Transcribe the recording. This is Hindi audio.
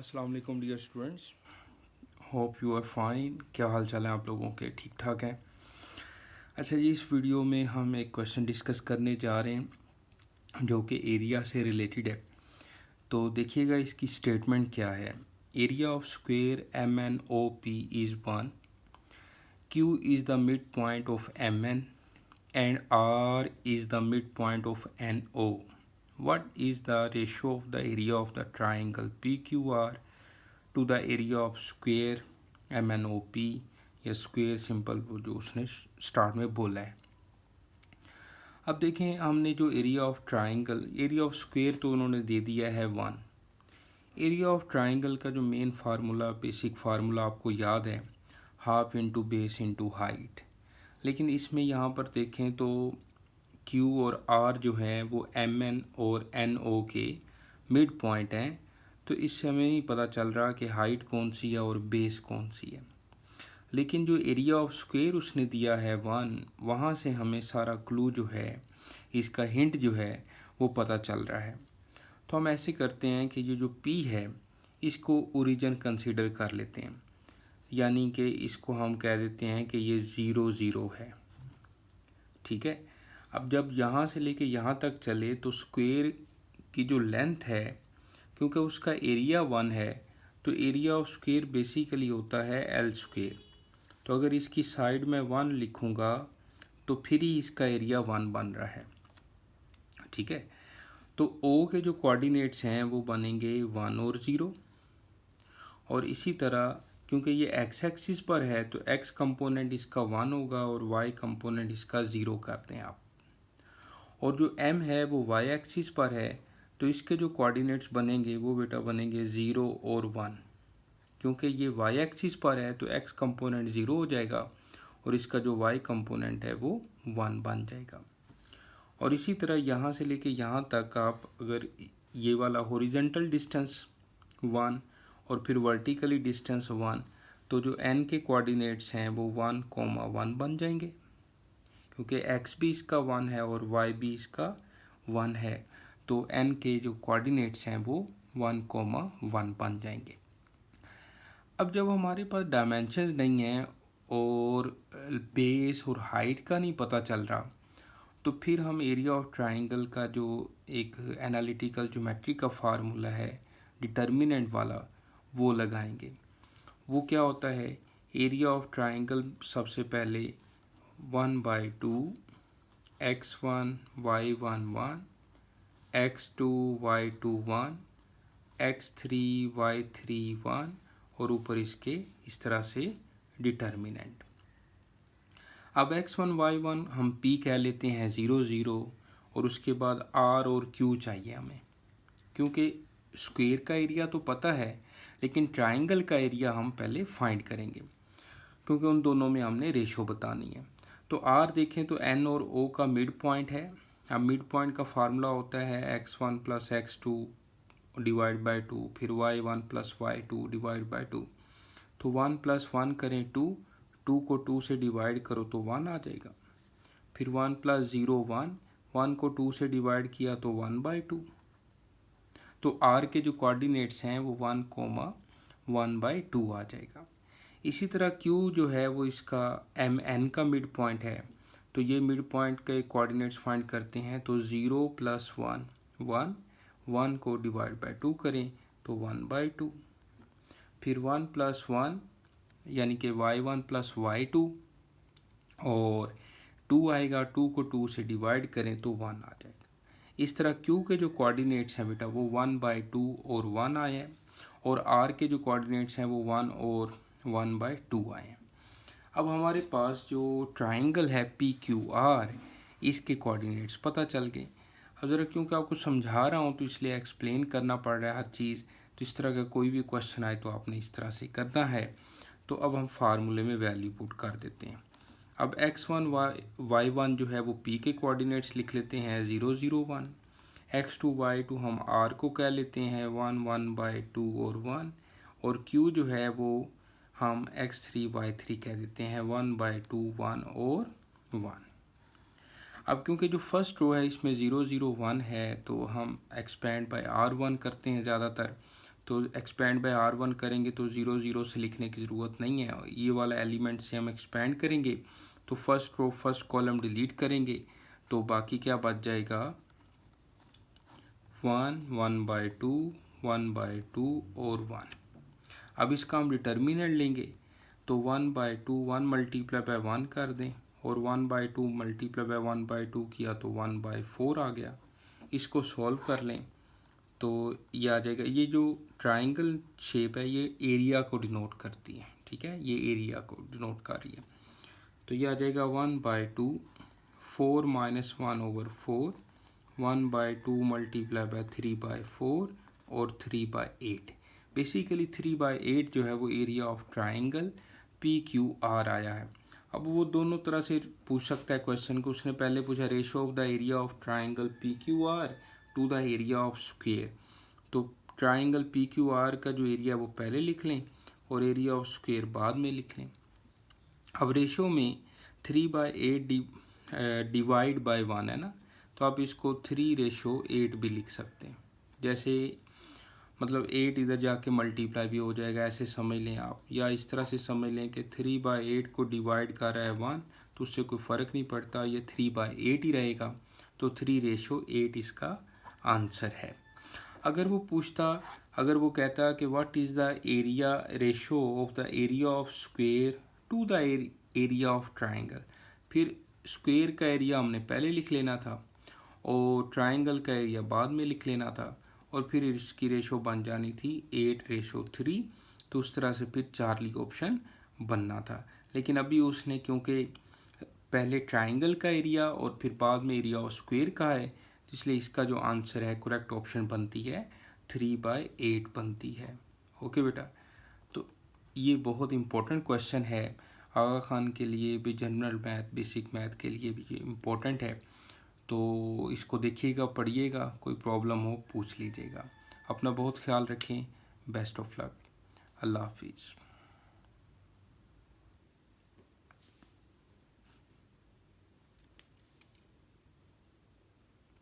अस्सलाम वालेकुम dear students, hope you are fine. क्या हाल चाल है आप लोगों के? ठीक ठाक हैं। अच्छा जी, इस वीडियो में हम एक क्वेश्चन डिस्कस करने जा रहे हैं जो कि एरिया से रिलेटेड है। तो देखिएगा इसकी स्टेटमेंट क्या है। Area of square M N O P is 1, Q is the mid point of M N and R is the mid point of N O. What is the ratio of the area of the triangle PQR to the area of square MNOP या स्क्वेयर सिंपल वो जो उसने स्टार्ट में बोला है। अब देखें, हमने जो area of triangle, area of square तो उन्होंने दे दिया है 1। एरिया ऑफ ट्राइंगल का जो मेन फार्मूला, बेसिक फार्मूला आपको याद है, half into base into height. लेकिन इसमें यहाँ पर देखें तो Q और R जो है वो एम एन और एन ओ के मिड पॉइंट हैं। तो इससे हमें नहीं पता चल रहा कि हाइट कौन सी है और बेस कौन सी है। लेकिन जो एरिया ऑफ स्क्वेयर उसने दिया है 1, वहाँ से हमें सारा क्लू जो है, इसका हिंट जो है वो पता चल रहा है। तो हम ऐसे करते हैं कि ये जो P है इसको ओरिजिन कंसीडर कर लेते हैं, यानी कि इसको हम कह देते हैं कि ये 0 0 है। ठीक है। अब जब यहाँ से लेके यहाँ तक चले तो स्क्वेयर की जो लेंथ है, क्योंकि उसका एरिया 1 है, तो एरिया ऑफ स्क्वेयर बेसिकली होता है एल स्क्वेयर। तो अगर इसकी साइड में 1 लिखूँगा तो फिर ही इसका एरिया 1 बन रहा है। ठीक है। तो ओ के जो कोऑर्डिनेट्स हैं वो बनेंगे 1 और 0। और इसी तरह क्योंकि ये एक्स एक्सिस पर है तो एक्स कंपोनेंट इसका 1 होगा और वाई कंपोनेंट इसका 0 करते हैं आप। और जो m है वो y एक्सिस पर है, तो इसके जो कोऑर्डिनेट्स बनेंगे वो बेटा बनेंगे 0 और 1। क्योंकि ये y एक्सिस पर है तो x कंपोनेंट 0 हो जाएगा और इसका जो y कंपोनेंट है वो 1 बन जाएगा। और इसी तरह यहाँ से लेके यहाँ तक आप अगर ये वाला हॉरिजॉन्टल डिस्टेंस 1 और फिर वर्टिकली डिस्टेंस 1, तो जो n के कोऑर्डिनेट्स हैं वो 1, 1 बन जाएंगे, क्योंकि x भी इसका 1 है और y भी इसका 1 है। तो n के जो कोऑर्डिनेट्स हैं वो 1, 1 बन जाएंगे। अब जब हमारे पास डायमेंशंस नहीं हैं और बेस और हाइट का नहीं पता चल रहा, तो फिर हम एरिया ऑफ ट्राइंगल का जो एक एनालिटिकल ज्योमेट्री का फार्मूला है डिटर्मिनेंट वाला, वो लगाएंगे। वो क्या होता है, एरिया ऑफ ट्राइंगल सबसे पहले 1/2 x1 y1 1 x2 y2 1 x3 y3 1 और ऊपर इसके इस तरह से डिटर्मिनेंट। अब x1 y1 हम p कह लेते हैं 0 0 और उसके बाद r और q चाहिए हमें, क्योंकि स्क्वायर का एरिया तो पता है लेकिन ट्राइंगल का एरिया हम पहले फाइंड करेंगे, क्योंकि उन दोनों में हमने रेशो बतानी है। तो r देखें तो n और o का मिड पॉइंट है। अब मिड पॉइंट का फार्मूला होता है x1 plus x2 divide by 2, फिर y1 plus y2 divide by 2। तो 1 प्लस 1 करें 2, 2 को 2 से डिवाइड करो तो 1 आ जाएगा। फिर 1 प्लस 0 1, 1 को 2 से डिवाइड किया तो 1/2। तो r के जो कोऑर्डिनेट्स हैं वो 1, 1/2 आ जाएगा। इसी तरह Q जो है वो इसका MN का मिड पॉइंट है, तो ये मिड पॉइंट के कोऑर्डिनेट्स फाइंड करते हैं। तो 0 प्लस 1 1, 1 को डिवाइड बाई 2 करें तो 1/2। फिर 1 प्लस 1 यानी कि y1 प्लस y2 और 2 आएगा, 2 को 2 से डिवाइड करें तो 1 आ जाएगा। इस तरह Q के जो कोऑर्डिनेट्स हैं बेटा वो 1/2 और 1 आए हैं, और R के जो कोऑर्डिनेट्स हैं वो 1 और 1/2 आए हैं। अब हमारे पास जो ट्राइंगल है PQR, इसके कोऑर्डिनेट्स पता चल गए। अब ज़रा क्योंकि आपको समझा रहा हूँ तो इसलिए एक्सप्लेन करना पड़ रहा है हर चीज़, तो इस तरह का कोई भी क्वेश्चन आए तो आपने इस तरह से करना है। तो अब हम फार्मूले में वैल्यू पुट कर देते हैं। अब x1 y1 जो है वो P के कोऑर्डिनेट्स लिख लेते हैं 0 0 1, x2 y2 हम R को कह लेते हैं 1 1/2 और 1, और Q जो है वो हम x3 y3 कह देते हैं 1/2 1 और 1। अब क्योंकि जो फर्स्ट रो है इसमें 0 0 1 है तो हम एक्सपेंड बाय R1 करते हैं ज़्यादातर, तो एक्सपेंड बाय R1 करेंगे तो 0 0 से लिखने की ज़रूरत नहीं है, ये वाला एलिमेंट से हम एक्सपेंड करेंगे तो first row first column delete करेंगे तो बाकी क्या बच जाएगा 1 1/2 1/2 और 1। अब इसका हम डिटर्मिनेंट लेंगे तो 1/2 1 मल्टीप्लाई बाय 1 कर दें और 1/2 मल्टीप्लाई बाय 1/2 किया तो 1/4 आ गया। इसको सॉल्व कर लें तो ये आ जाएगा। ये जो ट्राइंगल शेप है ये एरिया को डिनोट करती है, ठीक है, ये एरिया को डिनोट कर रही है। तो ये आ जाएगा 1/2 4 - 1/4 1/2 मल्टीप्लाई बाय 3/4 और 3/8। बेसिकली 3/8 जो है वो एरिया ऑफ ट्राइंगल PQR आया है। अब वो दोनों तरह से पूछ सकता है क्वेश्चन को। उसने पहले पूछा ratio of the area of triangle PQR to the area of square. तो ट्राइंगल PQR का जो एरिया वो पहले लिख लें और एरिया ऑफ स्क्वेयर बाद में लिख लें। अब रेशो में 3/8 डिवाइड बाय 1 है ना, तो आप इसको 3:8 भी लिख सकते हैं। जैसे मतलब 8 इधर जाके मल्टीप्लाई भी हो जाएगा, ऐसे समझ लें आप, या इस तरह से समझ लें कि 3/8 को डिवाइड कर रहा है 1 तो उससे कोई फ़र्क नहीं पड़ता, ये 3/8 ही रहेगा। तो 3:8 इसका आंसर है। अगर वो कहता कि what is the area ratio of the area of square to the area of triangle, फिर स्क्वेयर का एरिया हमने पहले लिख लेना था और ट्राइंगल का एरिया बाद में लिख लेना था और फिर इसकी रेशो बन जानी थी 8:3। तो उस तरह से फिर चार्ली ऑप्शन बनना था। लेकिन अभी उसने क्योंकि पहले ट्राइंगल का एरिया और फिर बाद में एरिया ऑफ स्क्वेयर का है, तो इसलिए इसका जो आंसर है करेक्ट ऑप्शन बनती है 3/8 बनती है। ओके बेटा, तो ये बहुत इम्पोर्टेंट क्वेश्चन है आगा खान के लिए भी, जनरल मैथ बेसिक मैथ के लिए भी ये इम्पोर्टेंट है। तो इसको देखिएगा, पढ़िएगा, कोई प्रॉब्लम हो पूछ लीजिएगा। अपना बहुत ख्याल रखें। Best of luck. अल्लाह हाफिज़।